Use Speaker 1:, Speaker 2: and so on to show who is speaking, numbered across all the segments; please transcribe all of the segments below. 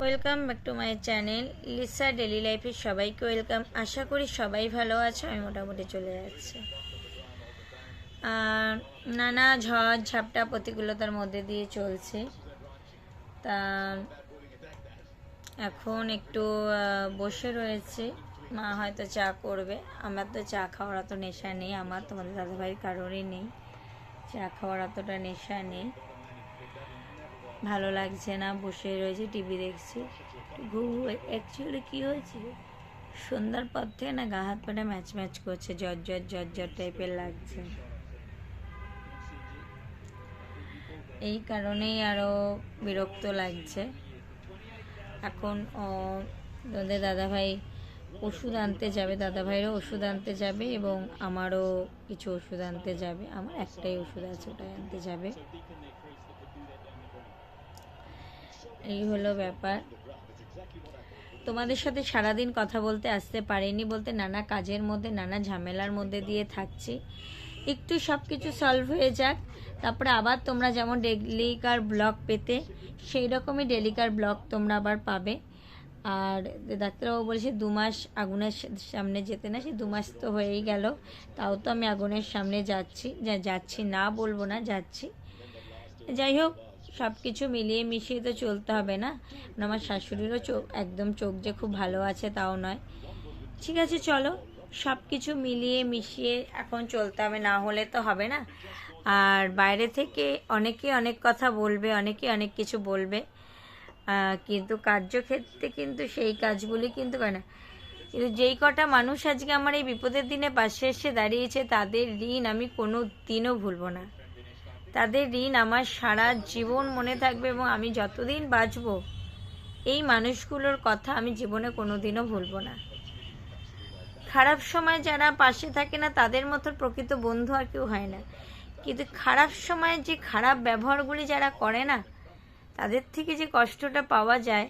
Speaker 1: Welcome back to my channel Lisa daily লাইফে সবাইকে welcome. আশা করি সবাই ভালো আছো, আমি মোটামুটি চলে যাচ্ছে। নানা ঝড় ঝাপটা প্রতিকূলতার মধ্যে দিয়ে চলছে। তা এখন একটু বসে রয়েছে, মা হয়তো চা করবে। আমার তো চা খাওয়ার অত নেশা নেই, আমার তোমাদের দাদাভাইয়ের কারোরই নেই, চা খাওয়ার অতটা নেশা নেই। ভালো লাগছে না, বসে রয়েছে, টিভি দেখছি। অ্যাকচুয়ালি কী হয়েছে, সন্ধ্যার পর থেকে না গা হাত পাটা ম্যাচ ম্যাচ করছে, জ্বর জ্বর জ্বর জ্বর টাইপের লাগছে। এই কারণেই আরও বিরক্ত লাগছে। এখন তোদের দাদাভাই ওষুধ আনতে যাবে, দাদাভাইয়েরও ওষুধ আনতে যাবে এবং আমারও কিছু ওষুধ আনতে যাবে। আমার একটাই ওষুধ আছে, ওটাই আনতে যাবে। এই হলো ব্যাপার। তোমাদের সাথে সারাদিন কথা বলতে আসতে পারিনি বলতে নানা কাজের মধ্যে, নানা ঝামেলার মধ্যে দিয়ে থাকছি। একটু সব কিছু সলভ হয়ে যাক, তারপরে আবার তোমরা যেমন ডেলিকার ব্লগ পেতে সেই রকমই ডেলিকার ব্লগ তোমরা আবার পাবে। আর ডাক্তারবাবু বলেছে 2 মাস আগুনের সামনে যেতে না, সেই 2 মাস তো হয়েই গেল, তাও তো আমি আগুনের সামনে যাচ্ছি না বলবো না, যাচ্ছি। যাই হোক, সব কিছু মিলিয়ে মিশিয়ে তো চলতে হবে না। আমার শাশুড়িরও একদম চোখ যে খুব ভালো আছে তাও নয়। ঠিক আছে, চলো সব কিছু মিলিয়ে মিশিয়ে এখন চলতে হবে, না হলে তো হবে না। আর বাইরে থেকে অনেকে অনেক কথা বলবে, অনেকে অনেক কিছু বলবে, কিন্তু কার্যক্ষেত্রে কিন্তু সেই কাজগুলি কিন্তু করে না। কিন্তু যেই কটা মানুষ আজকে আমার এই বিপদের দিনে পাশে এসে দাঁড়িয়েছে, তাদের ঋণ আমি কোনো দিনও ভুলবো না। তাদের ঋণ আমার সারা জীবন মনে থাকবে এবং আমি যতদিন বাঁচব এই মানুষগুলোর কথা আমি জীবনে কোনো দিনও ভুলবো না। খারাপ সময় যারা পাশে থাকে না, তাদের মতো প্রকৃত বন্ধু আর কেউ হয় না। কিন্তু খারাপ সময়ে যে খারাপ ব্যবহারগুলি যারা করে না, তাদের থেকে যে কষ্টটা পাওয়া যায়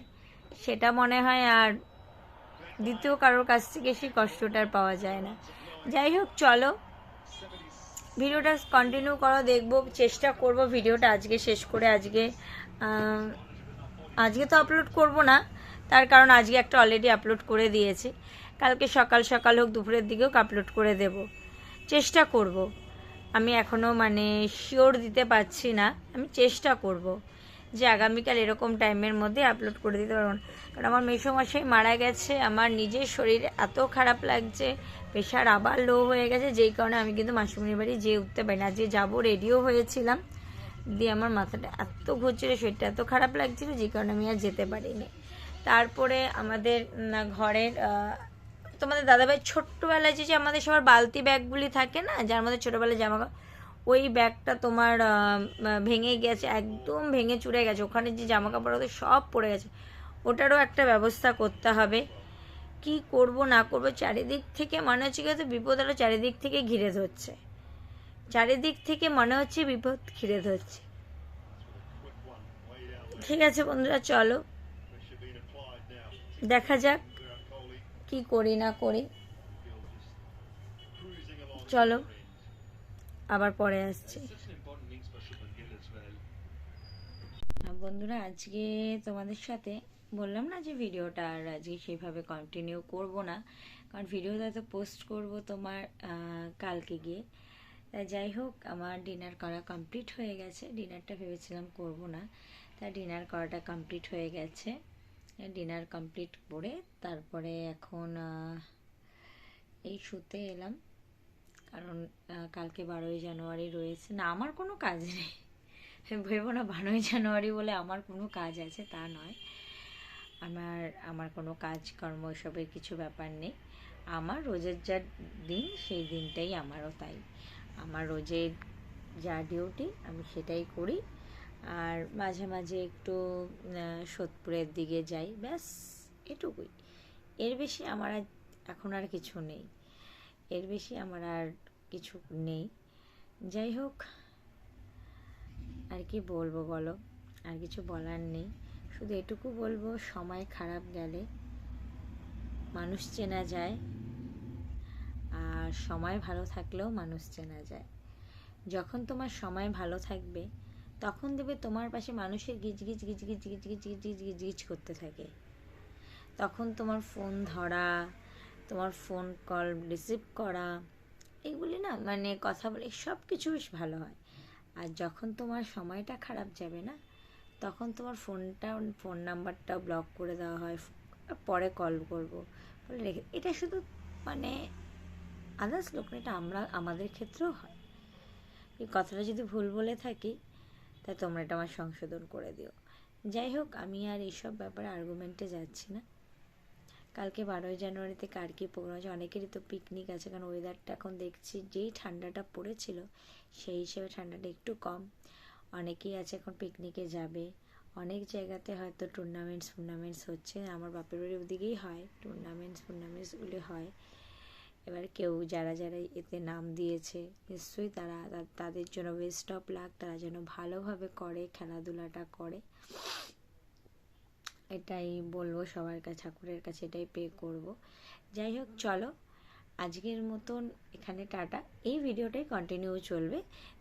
Speaker 1: সেটা মনে হয় আর দ্বিতীয় কারোর কাছ থেকে সেই কষ্টটা আর পাওয়া যায় না। যাই হোক, চলো ভিডিওটা কন্টিনিউ করো, দেখবো, চেষ্টা করব ভিডিওটা আজকে শেষ করে। আজকে তো আপলোড করব না, তার কারণ আজকে একটা অলরেডি আপলোড করে দিয়েছি। কালকে সকাল সকাল হোক, দুপুরের দিকেও আপলোড করে দেব, চেষ্টা করব। আমি এখনও শিওর দিতে পারছি না, আমি চেষ্টা করব যে আগামীকাল এরকম টাইমের মধ্যে আপলোড করে দিতে পারবো না। কারণ আমার মেসোমশাই মারা গেছে, আমার নিজের শরীর এত খারাপ লাগছে, প্রেশার আবার লো হয়ে গেছে, যেই কারণে আমি কিন্তু মাসিমণির বাড়ি যেয়ে উঠতে পারি না। যে যাবো রেডিও হয়েছিলাম, দিয়ে আমার মাথাটা এত ঘুরছিল, শরীরটা এত খারাপ লাগছিল, যে কারণে আমি আর যেতে পারিনি। তারপরে আমাদের ঘরের তোমাদের দাদাভাই ছোট্টবেলায় যে আমাদের সবার বালতি ব্যাগগুলি থাকে না, যার মধ্যে ছোটোবেলায় জামা, ওই ব্যাগটা তোমার ভেঙে গেছে, একদম ভেঙে চুরে গেছে। ওখানে যে জামা কাপড় ওদের সব পড়ে গেছে, ওটারও একটা ব্যবস্থা করতে হবে। কি করব না করব, চারিদিক থেকে মনে হচ্ছে কি বিপদ আরও চারিদিক থেকে ঘিরে ধরছে, চারিদিক থেকে মনে হচ্ছে বিপদ ঘিরে ধরছে। ঠিক আছে বন্ধুরা, চলো দেখা যাক কি করি না করি। চলো আবার পরে আসছি। বন্ধুরা, আজকে তোমাদের সাথে বললাম না যে ভিডিওটা আর আজকে সেইভাবে কন্টিনিউ করব না, কারণ ভিডিওটা তো পোস্ট করব তোমার কালকে গিয়ে। যাই হোক, আমার ডিনার করা কমপ্লিট হয়ে গেছে। ডিনারটা ভেবেছিলাম করব না, তা ডিনার করাটা কমপ্লিট হয়ে গেছে। ডিনার কমপ্লিট করে তারপরে এখন এই শুতে এলাম, কারণ কালকে 12ই জানুয়ারি রয়েছে। না, আমার কোনো কাজ নেই, ভেবো না 12ই জানুয়ারি বলে আমার কোনো কাজ আছে, তা নয়। আমার কোনো কাজকর্ম এসবের কিছু ব্যাপার নেই। আমার রোজের যা দিন, সেই দিনটাই আমারও তাই। আমার রোজের যা ডিউটি আমি সেটাই করি। আর মাঝে মাঝে একটু সোদপুরের দিকে যাই, ব্যাস এটুকুই। এর বেশি আমার এখন আর কিছু নেই, এর বেশি আমার আর কিছু নেই। যাই হোক, আর কি বলবো বলো, আর কিছু বলার নেই। শুধু এটুকু বলবো, সময় খারাপ গেলে মানুষ চেনা যায়, আর সময় ভালো থাকলেও মানুষ চেনা যায়। যখন তোমার সময় ভালো থাকবে তখন দেবে তোমার পাশে মানুষের গিজ গিজ গিজ গিজ গিজ গিজ গিজ গিজ গিজ গিজ করতে থাকে। তখন তোমার ফোন ধরা, তোমার ফোন কল রিসিভ করা, এগুলি না মানে কথা বলে সব কিছু বেশ ভালো হয়। আর যখন তোমার সময়টা খারাপ যাবে না, তখন তোমার ফোন নাম্বারটা ব্লক করে দেওয়া হয়, পরে কল করবো বলে রেখে। এটা শুধু মানে আদার্স লোক না, এটা আমাদের ক্ষেত্রেও হয়। এই কথাটা যদি ভুল বলে থাকি তা তোমরা এটা আমার সংশোধন করে দিও। যাই হোক, আমি আর এইসব ব্যাপারে আর্গুমেন্টে যাচ্ছি না। কালকে 12ই জানুয়ারিতে কার কী প্রোগ্রাম আছে, অনেকেরই তো পিকনিক আছে, কারণ ওয়েদারটা এখন দেখছি যেই ঠান্ডাটা পড়েছিল সেই হিসেবে ঠান্ডাটা একটু কম। অনেকেই আছে এখন পিকনিকে যাবে, অনেক জায়গাতে হয়তো টুর্নামেন্টস হচ্ছে। আমার বাপের বাড়ির ওদিকেই হয় টুর্নামেন্টসগুলি হয়। এবার কেউ যারা এতে নাম দিয়েছে নিশ্চয়ই তাদের জন্য বেস্ট অফ লাক, তারা যেন ভালোভাবে করে, খেলাধুলাটা করে, এটাই বলবো সবার কাছে, ঠাকুরের কাছে এটাই পে করব। যাই হোক, চলো আজকের মতন এখানে টাটা। এই ভিডিওটাই কন্টিনিউ চলবে,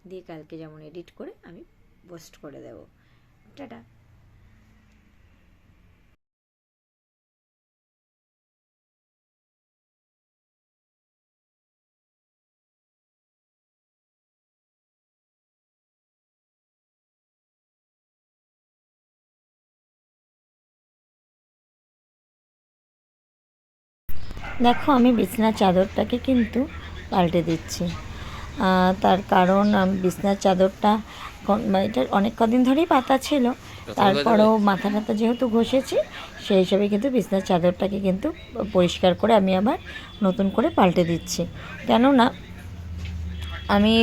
Speaker 1: দিয়ে কালকে যেমন এডিট করে আমি পোস্ট করে দেব। টাটা। দেখো, আমি বিছনার চাদরটাকে কিন্তু পাল্টে দিচ্ছি। তার কারণ বিছনার চাদরটা এটা অনেক কদিন ধরেই পাতা ছিল, তারপরেও মাথা টাথা যেহেতু ঘষেছি, সেই হিসাবে কিন্তু বিছনার চাদরটাকে কিন্তু পরিষ্কার করে আমি আবার নতুন করে পাল্টে দিচ্ছি। কেননা আমি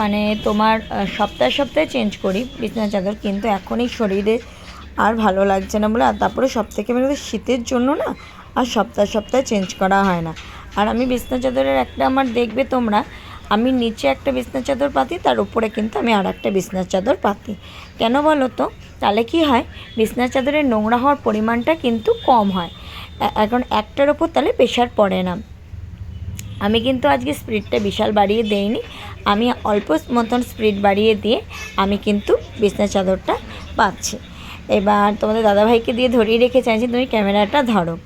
Speaker 1: মানে তোমার সপ্তাহে চেঞ্জ করি বিছনার চাদর, কিন্তু এখন এই শরীরে আর ভালো লাগছে না বলে, আর তারপরে সবথেকে মানে শীতের জন্য না আর সপ্তাহে চেঞ্জ করা হয় না। আর আমি বিছনা চাদরের একটা আমার দেখবে তোমরা, আমি নিচে একটা বিছনার চাদর পাতি, তার উপরে কিন্তু আমি আর একটা বিছনার চাদর পাতি। কেন বলো তো? তাহলে কি হয়, বিছনার চাদরের নোংরা হওয়ার পরিমাণটা কিন্তু কম হয়, এখন একটার ওপর তাহলে প্রেশার পড়ে না। আমি কিন্তু আজকে স্পিডটা বিশাল বাড়িয়ে দেইনি, আমি অল্প মতন স্পিড বাড়িয়ে দিয়ে আমি কিন্তু বিছনার চাদরটা পাচ্ছি। এবার তোমাদের দাদাভাইকে দিয়ে ধরিয়ে রেখে চাইছি তুমি ক্যামেরাটা ধরো।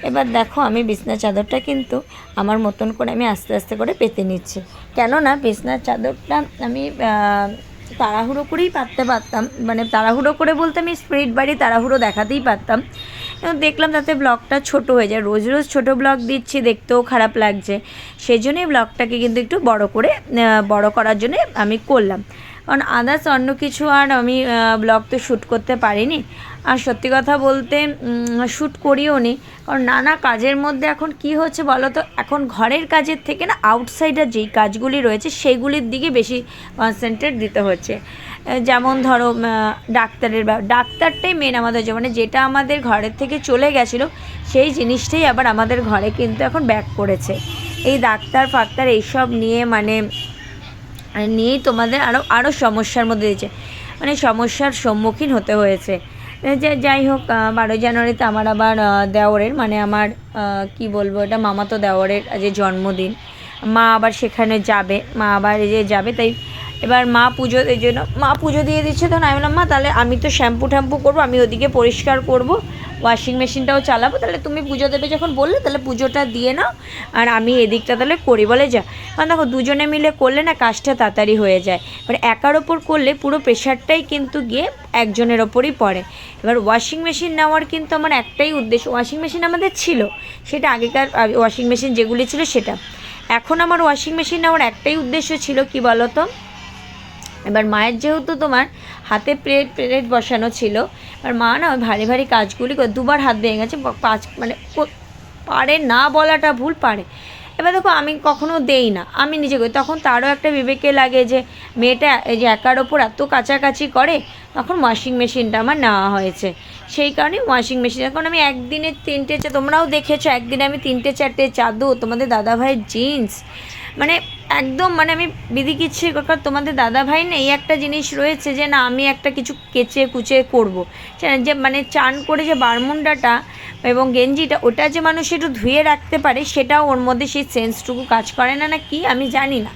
Speaker 1: এবার দেখো, আমি বিছনার চাদরটা কিন্তু আমার মতন করে আমি আস্তে আস্তে করে পেতে নিচ্ছি। কেননা বিছনার চাদরটা আমি তাড়াহুড়ো করেই পাততে পারতাম, মানে তাড়াহুড়ো করে বলতে আমি স্পিড বাড়িয়ে তাড়াহুড়ো দেখাতেই পারতাম। দেখলাম তাতে ব্লগটা ছোট হয়ে যায়, রোজ রোজ ছোট ব্লগ দিচ্ছি, দেখতেও খারাপ লাগছে, সেই জন্যই ব্লগটাকে কিন্তু একটু বড় করার জন্য আমি করলাম। কারণ আদার্স অন্য কিছু আর আমি ব্লগ তো শ্যুট করতে পারিনি, আর সত্যি কথা বলতে শ্যুট করিও নি, কারণ নানা কাজের মধ্যে এখন কি হচ্ছে বলো তো, এখন ঘরের কাজের থেকে না আউটসাইডার যেই কাজগুলি রয়েছে সেইগুলির দিকে বেশি কনসেন্ট্রেট দিতে হচ্ছে। যেমন ধরো ডাক্তারটাই মেন আমাদের জীবনে, যেটা আমাদের ঘরের থেকে চলে গেছিলো সেই জিনিসটাই আবার আমাদের ঘরে কিন্তু এখন ব্যাক করেছে। এই ডাক্তার এইসব নিয়ে নিয়েই তোমাদের আরও সমস্যার মধ্যে দিয়েছে, মানে সমস্যার সম্মুখীন হতে হয়েছে। যাই হোক, 12ই জানুয়ারিতে আমার আবার দেওরের মানে আমার কি বলবো, এটা মামাতো দেওরের যে জন্মদিন, মা আবার সেখানে যাবে, যাবে, তাই এবার মা পুজো দিয়ে দিচ্ছে। তখন আমি বললাম, মা তাহলে আমি তো শ্যাম্পু করবো, আমি ওদিকে পরিষ্কার করব, ওয়াশিং মেশিনটাও চালাবো, তাহলে তুমি পুজো দেবে যখন বললে তাহলে পুজোটা দিয়ে নাও, আর আমি এদিকটা তাহলে করি। বলে যা, কারণ দেখো দুজনে মিলে করলে না কাজটা তাড়াতাড়ি হয়ে যায়, মানে একার ওপর করলে পুরো প্রেশারটাই কিন্তু গিয়ে একজনের ওপরই পড়ে। এবার ওয়াশিং মেশিন নেওয়ার কিন্তু আমার একটাই উদ্দেশ্য, ওয়াশিং মেশিন আমাদের ছিল, সেটা আগেকার ওয়াশিং মেশিন যেগুলি ছিল সেটা, এখন আমার ওয়াশিং মেশিন নেওয়ার একটাই উদ্দেশ্য ছিল কি বলো তো, এবার মায়ের যেহেতু তোমার হাতে প্লেট বসানো ছিল, আর মা না ভারী ভারী কাজগুলি দুবার হাত ভেঙে গেছে, মানে পারে না বলাটা ভুল, পারে। এবার দেখো, আমি কখনো দেই না, আমি নিজে করি, তখন তারও একটা বিবেকে লাগে যে মেয়েটা এই যে একার ওপর এত কাছাকাছি করে, তখন ওয়াশিং মেশিনটা আমার নেওয়া হয়েছে। সেই কারণে ওয়াশিং মেশিন, এখন আমি একদিনে তোমরাও দেখেছো, একদিনে আমি 3-4টে চাদর, তোমাদের দাদাভাইয়ের জিন্স, মানে একদম মানে আমি বিধিকিচ্ছির কারণ তোমাদের দাদাভাই না এই একটা জিনিস রয়েছে যে না আমি একটা কিছু কেচে কুচে করবো, যে মানে চান করে যে বারমুন্ডাটা এবং গেঞ্জিটা ওটা যে মানুষ একটু ধুয়ে রাখতে পারে, সেটাও ওর মধ্যে সেই সেন্সটুকু কাজ করে না কি আমি জানি না,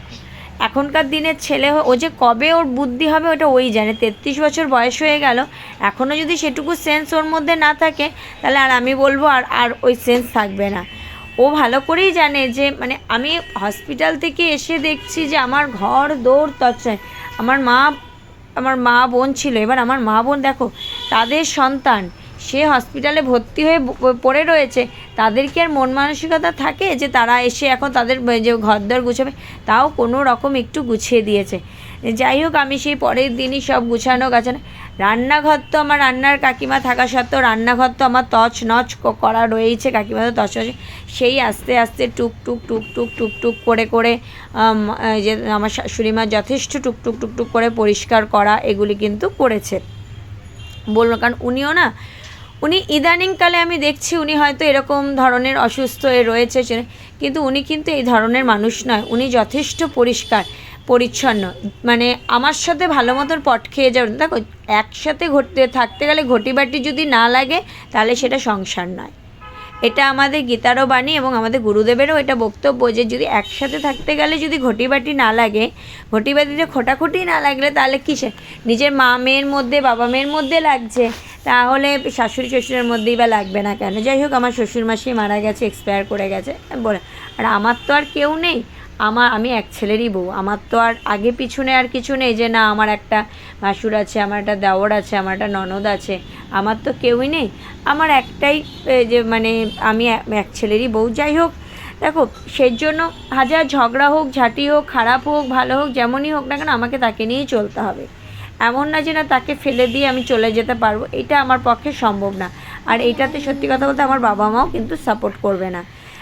Speaker 1: এখনকার দিনের ছেলে ও যে কবে ওর বুদ্ধি হবে ওটা ওই জানে। 33 বছর বয়স হয়ে গেল, এখনও যদি সেটুকু সেন্স ওর মধ্যে না থাকে, তাহলে আর আমি বলবো আর ওই সেন্স থাকবে না। ও ভালো করেই জানে যে মানে আমি হসপিটাল থেকে এসে দেখছি যে আমার ঘর দৌড় তছায়। আমার মা বোন ছিল, এবার আমার মা বোন দেখো তাদের সন্তান সে হসপিটালে ভর্তি হয়ে পড়ে রয়েছে, তাদের কি আর মন মানসিকতা থাকে যে তারা এসে এখন তাদের যে ঘরদর গুছাবে? তাও কোনো রকম একটু গুছিয়ে দিয়েছে। যাই হোক, আমি সেই পরের দিনই সব গুছানো গাছানো। রান্নাঘর তো আমার রান্নার কাকিমা থাকা সত্ত্বেও রান্নাঘর তো আমার তছ নচ করা রয়েছে, কাকিমা তো তছ, সেই আস্তে আস্তে টুকটুক টুকটুক টুকটুক করে করে যে আমার শাশুড়ি মা যথেষ্ট টুকটুক টুকটুক করে পরিষ্কার করা এগুলি কিন্তু করেছে। বললো কারণ উনি ইদানিংকালে আমি দেখছি উনি হয়তো এরকম ধরনের অসুস্থ হয়ে রয়েছে, কিন্তু উনি কিন্তু এই ধরনের মানুষ নয়। উনি যথেষ্ট পরিষ্কার পরিচ্ছন্ন, মানে আমার সাথে ভালো মতন পট খেয়ে যাবেন। দেখো, একসাথে থাকতে গেলে ঘটি বাটি যদি না লাগে তাহলে সেটা সংসার নয়। এটা আমাদের গীতারও বাণী এবং আমাদের গুরুদেবেরও এটা বক্তব্য যে যদি একসাথে থাকতে গেলে যদি ঘটি বাটি না লাগে, ঘটি বাটিতে খোটাখুটি না লাগলে তাহলে কিসে নিজের মা মেয়ের মধ্যে বাবা মেয়ের মধ্যে লাগছে, তাহলে শাশুড়ি শ্বশুরের মধ্যেই বা লাগবে না কেন? যাই হোক, আমার শ্বশুরমাসি মারা গেছে, এক্সপায়ার করে গেছে বলে, আর আমার তো আর কেউ নেই। আমি এক ছেলেরই বউ, আমার তো আর আগে পিছনে আর কিছু নেই যে না আমার একটা ভাসুর আছে, আমার একটা দেওর আছে, আমার একটা ননদ আছে, আমার তো কেউই নেই। আমার একটাই যে মানে আমি এক ছেলেরই বউ। যাই হোক, দেখো সেই জন্য হাজার ঝগড়া হোক, ঝাঁটি হোক, খারাপ হোক, ভালো হোক, যেমনই হোক না কেন আমাকে তাকে নিয়েই চলতে হবে। এমন না যে না তাকে ফেলে দিয়ে আমি চলে যেতে পারবো, এটা আমার পক্ষে সম্ভব না। আর এইটাতে সত্যি কথা বলতে আমার বাবা মাও কিন্তু সাপোর্ট করবে না,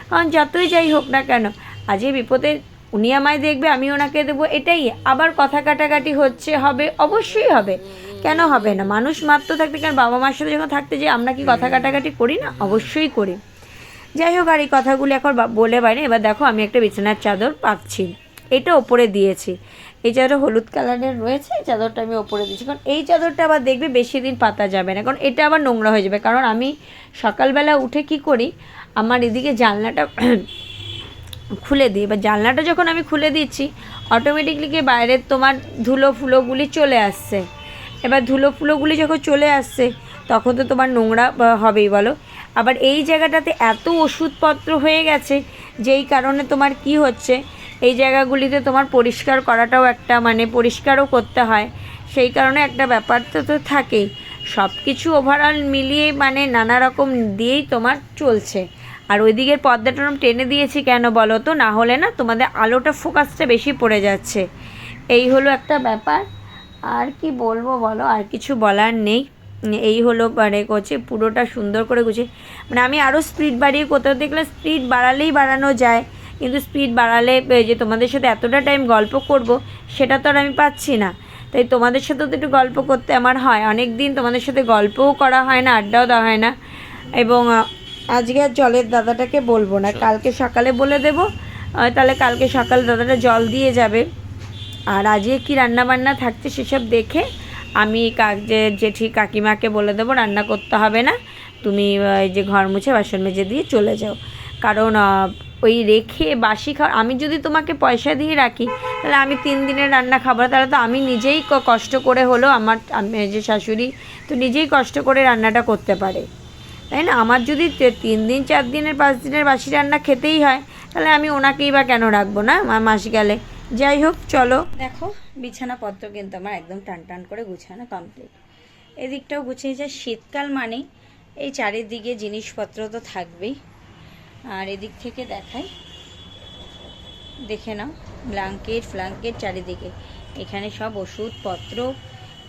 Speaker 1: কারণ যতই যাই হোক না কেন আজকে বিপদে উনি আমায় দেখবে, আমি ওনাকে দেবো, এটাই। আবার কথা কাটাকাটি হবে, অবশ্যই হবে, কেন হবে না? মানুষ মাত্র থাকতে, কারণ বাবা মার সাথে যখন থাকতে যাই আমরা কি কথা কাটাকাটি করি না? অবশ্যই করি। যাই হোক, আর এই কথাগুলি এখন বলে বাইরে। এবার দেখো আমি একটা বিছানার চাদর পাচ্ছি, এটা ওপরে দিয়েছি। এই চাদরটা হলুদ কালারের রয়েছে, এই চাদরটা আমি ওপরে দিয়েছি, কারণ এই চাদরটা আবার দেখবে বেশি দিন পাতা যাবে না, কারণ এটা আবার নোংরা হয়ে যাবে। কারণ আমি সকালবেলা উঠে কি করি, আমার এদিকে জানলাটা খুলে দিই। এবার জানলাটা যখন আমি খুলে দিচ্ছি, অটোমেটিকলি গিয়ে বাইরের তোমার ধুলো ফুলোগুলি চলে আসছে। এবার ধুলো ফুলোগুলি যখন চলে আসছে তখন তো তোমার নোংরা হবেই, বলো। আবার এই জায়গাটাতে এত ওষুধপত্র হয়ে গেছে, যেই কারণে তোমার কি হচ্ছে, এই জায়গাগুলিতে তোমার পরিষ্কার করাটাও একটা মানে পরিষ্কারও করতে হয়, সেই কারণে একটা ব্যাপার তো থাকেই। সব কিছু ওভারঅল মিলিয়ে মানে নানা রকম দিয়েই তোমার চলছে। আর ওই দিকের পর্দাটা টেনে দিয়েছি কেন বলো তো, না হলে না তোমাদের আলোটা ফোকাসটা বেশি পড়ে যাচ্ছে। এই হলো একটা ব্যাপার। আর কি বলবো বলো, আর কিছু বলার নেই। এই হলো মানে করছে পুরোটা সুন্দর করে গুছিয়ে, মানে আমি আরও স্পিড বাড়িয়ে কোথাও দেখলে স্পিড বাড়ালেই বাড়ানো যায়, কিন্তু স্পিড বাড়ালে যে তোমাদের সাথে এতটা টাইম গল্প করব সেটা তো আর আমি পাচ্ছি না। তাই তোমাদের সাথেও তো একটু গল্প করতে আমার হয়, অনেক দিন তোমাদের সাথে গল্পও করা হয় না, আড্ডাও দেওয়া হয় না। এবং আজকে আর জলের দাদাটাকে বলবো না, কালকে সকালে বলে দেবো, তাহলে কালকে সকালে দাদাটা জল দিয়ে যাবে। আর আজকে কি রান্না বান্না থাকছে সেসব দেখে আমি জেঠি কাকিমাকে বলে দেবো রান্না করতে হবে না, তুমি যে ঘর মুছে বাসন মেজে দিয়ে চলে যাও। কারণ ওই রেখে বাসি খাওয়া, আমি যদি তোমাকে পয়সা দিয়ে রাখি তাহলে আমি 3 দিনের রান্না খাবো, তাহলে তো আমি নিজেই কষ্ট করে হলো আমার যে শাশুড়ি তো নিজেই কষ্ট করে রান্নাটা করতে পারে, তাই না? আমার যদি 3 দিন 4 দিনের 5 দিনের বাসি রান্না খেতেই হয়, তাহলে আমি ওনাকেই বা কেন রাখবো না মাস গেলে। যাই হোক, চলো দেখো বিছানাপত্র কিন্তু আমার একদম টান টান করে গুছানো কমপ্লিট। এদিকটাও গুছিয়ে যায়, শীতকাল মানেই এই চারিদিকে জিনিসপত্র তো থাকবেই। আর এদিক থেকে দেখাই, দেখে নাও, ব্ল্যাঙ্কেট চারিদিকে, এখানে সব ওষুধপত্র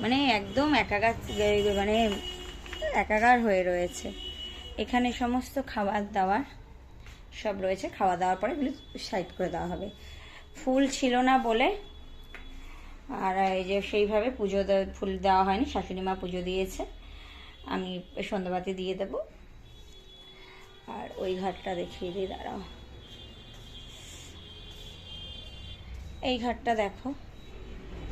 Speaker 1: মানে একদম একাকার হয়ে রয়েছে। এখানে সমস্ত খাবার দাবার সব রয়েছে, খাওয়া দাওয়ার পরে এগুলি সাইড করে দেওয়া হবে। ফুল ছিল না বলে, আর এই যে সেইভাবে ফুল দেওয়া হয়নি, শাশুড়ি মা পুজো দিয়েছে, আমি সন্ধ্যাবাতি দিয়ে দেব। আর ওই ঘরটা দেখিয়ে দিই, দাঁড়াও, এই ঘরটা দেখো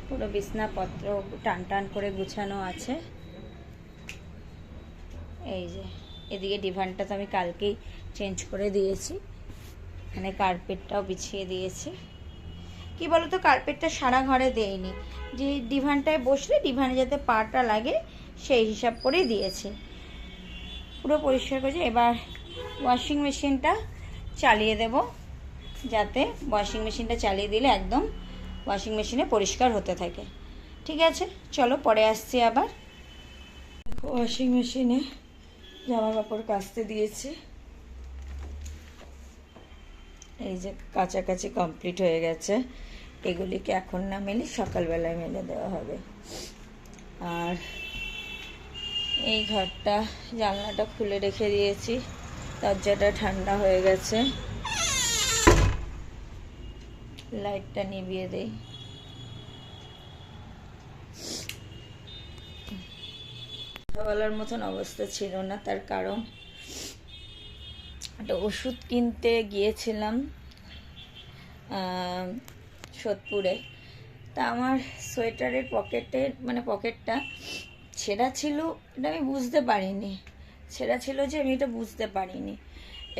Speaker 1: পুরো বিছনাপত্র টান টান করে গুছানো আছে। এই যে এদিকে ডিভানটা তো আমি কালকেই চেঞ্জ করে দিয়েছি, এখানে কার্পেটটাও বিছিয়ে দিয়েছি। কি বলতো, কার্পেটটা সারা ঘরে দেয়নি, যে ডিভানটায় বসলে ডিভানে যাতে পাটা লাগে সেই হিসাব করেই দিয়েছে। পুরো পরিষ্কার করেছে। এবার ওয়াশিং মেশিনটা চালিয়ে দেব, যাতে ওয়াশিং মেশিনটা চালিয়ে দিলে একদম ওয়াশিং মেশিনে পরিষ্কার হতে থাকে। ঠিক আছে, চলো পরে আসছি আবার। ওয়াশিং মেশিনে জামা কাপড় কাচতে দিয়েছি, এই যে কাছাকাছি কমপ্লিট হয়ে গেছে। এগুলিকে এখন না মেলে সকালবেলায় মেলে দেওয়া হবে। আর এই ঘরটা জানলাটা খুলে রেখে দিয়েছি, দরজাটা ঠান্ডা হয়ে গেছে। লাইটটা নিভিয়ে দেই। কথা বলার মতন অবস্থা ছিল না, তার কারণ একটা ওষুধ কিনতে গিয়েছিলাম সোদপুরে। তা আমার সোয়েটারের পকেটটা ছেঁড়া ছিল, এটা আমি বুঝতে পারিনি। ছেঁড়া ছিল যে আমি এটা বুঝতে পারিনি।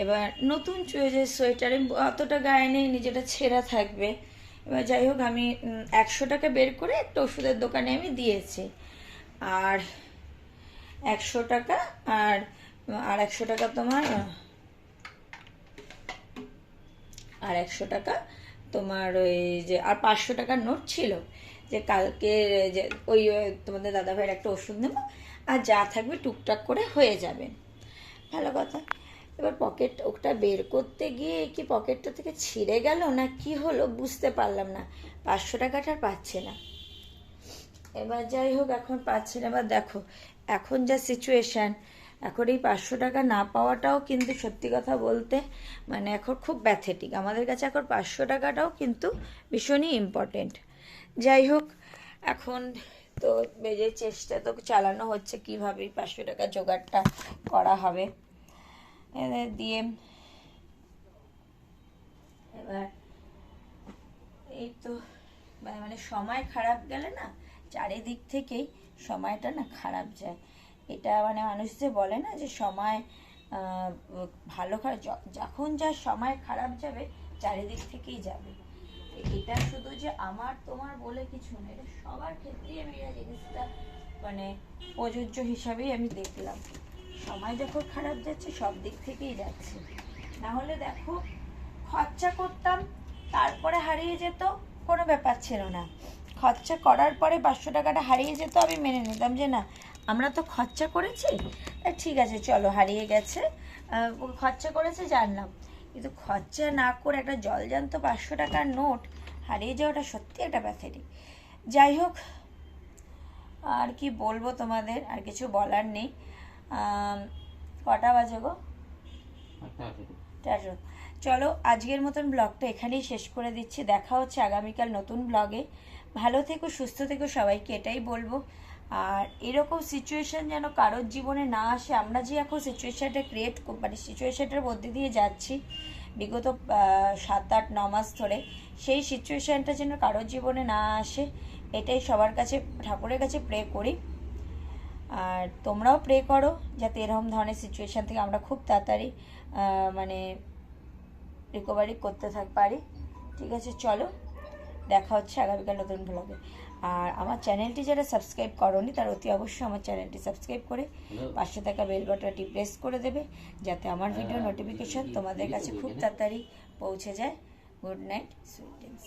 Speaker 1: এবার নতুন যে সোয়েটারে অতটা গায়ে নেই যেটা ছেঁড়া থাকবে। এবার যাই হোক, আমি 100 টাকা বের করে একটা ওষুধের দোকানে আমি দিয়েছি। আর 100 টাকা আর 100 টাকা তোমার, আর 100 টাকা তোমার ওই যে, আর 500 টাকার নোট ছিল, যে কালকে যে ওই তোমাদের দাদাভাইয়ের একটা ওষুধ নেব, আর যা থাকবে টুকটাক করে হয়ে যাবে। ভালো কথা। এবার ওটা বের করতে গিয়ে কি পকেটটা থেকে ছিঁড়ে গেল না কি হলো বুঝতে পারলাম না। 500 টাকাটা আর পাচ্ছে না। এবার যাই হোক, এখন পাচ্ছি না। এবার দেখো এখন যা সিচুয়েশান, এখন এই 500 টাকা না পাওয়াটাও কিন্তু সত্যি কথা বলতে মানে এখন খুব প্যাথেটিক। আমাদের কাছে এখন 500 টাকাটাও কিন্তু ভীষণই ইম্পর্টেন্ট। যাই হোক, এখন তো বেজে চেষ্টা তো চালানো হচ্ছে কীভাবে 500 টাকা জোগাড়টা করা হবে। দিয়ে এবার এই তো মানে সময় খারাপ গেলে না চারিদিক থেকেই সময়টা না খারাপ যায়। এটা মানে মানুষ যে বলে না যে সময় ভালো খারাপ, যখন যা সময় খারাপ যাবে চারিদিক থেকেই যাবে। এটা শুধু যে আমার তোমার বলে কিছু না, এটা সবার ক্ষেত্রেই আমি এই জিনিসটা মানে প্রযোজ্য হিসাবেই আমি দেখলাম। সময় যখন খারাপ যাচ্ছে সব দিক থেকেই যাচ্ছে। না হলে দেখো, খরচা করতাম তারপরে হারিয়ে যেত, কোনো ব্যাপার ছিল না। খরচা করার পরে 500 টাকাটা হারিয়ে যেত, আমি মেনে নিতাম যে না আমরা তো খরচা করেছি, ঠিক আছে চলো হারিয়ে গেছে, খরচা করেছে জানলাম। কিন্তু খরচা না করে একটা জলজান্ত 500 টাকার নোট হারিয়ে যাওয়াটা সত্যি একটা প্যাথেটিক। যাই হোক, আর কি বলবো তোমাদের, আর কিছু বলার নেই। কটা বাজে গো? 8টা। চলো আজকের মতন ব্লগটা এখানেই শেষ করে দিচ্ছি। দেখা হচ্ছে আগামীকাল নতুন ব্লগে। ভালো থেকো, সুস্থ থেকো, সবাইকে এটাই বলবো। আর এরকম সিচুয়েশান যেন কারোর জীবনে না আসে। আমরা যে এখন সিচুয়েশানটা মানে সিচুয়েশানটার মধ্যে দিয়ে যাচ্ছি বিগত 7-8-9 মাস ধরে, সেই সিচুয়েশানটা যেন কারোর জীবনে না আসে, এটাই সবার কাছে ঠাকুরের কাছে প্রে করি। আর তোমরাও প্রে করো যাতে এরকম ধরনের সিচুয়েশান থেকে আমরা খুব তাড়াতাড়ি মানে রিকভারি করতে পারি। ঠিক আছে, চলো দেখা হচ্ছে আগামীকাল নতুন ব্লগে। আর আমার চ্যানেলটি যারা সাবস্ক্রাইব করোনি তারা অতি অবশ্যই আমার চ্যানেলটি সাবস্ক্রাইব করে পাশে থাকা বেল বাটনটি প্রেস করে দেবে, যাতে আমার ভিডিও নোটিফিকেশন তোমাদের কাছে খুব তাড়াতাড়ি পৌঁছে যায়। Good night, sweet dreams.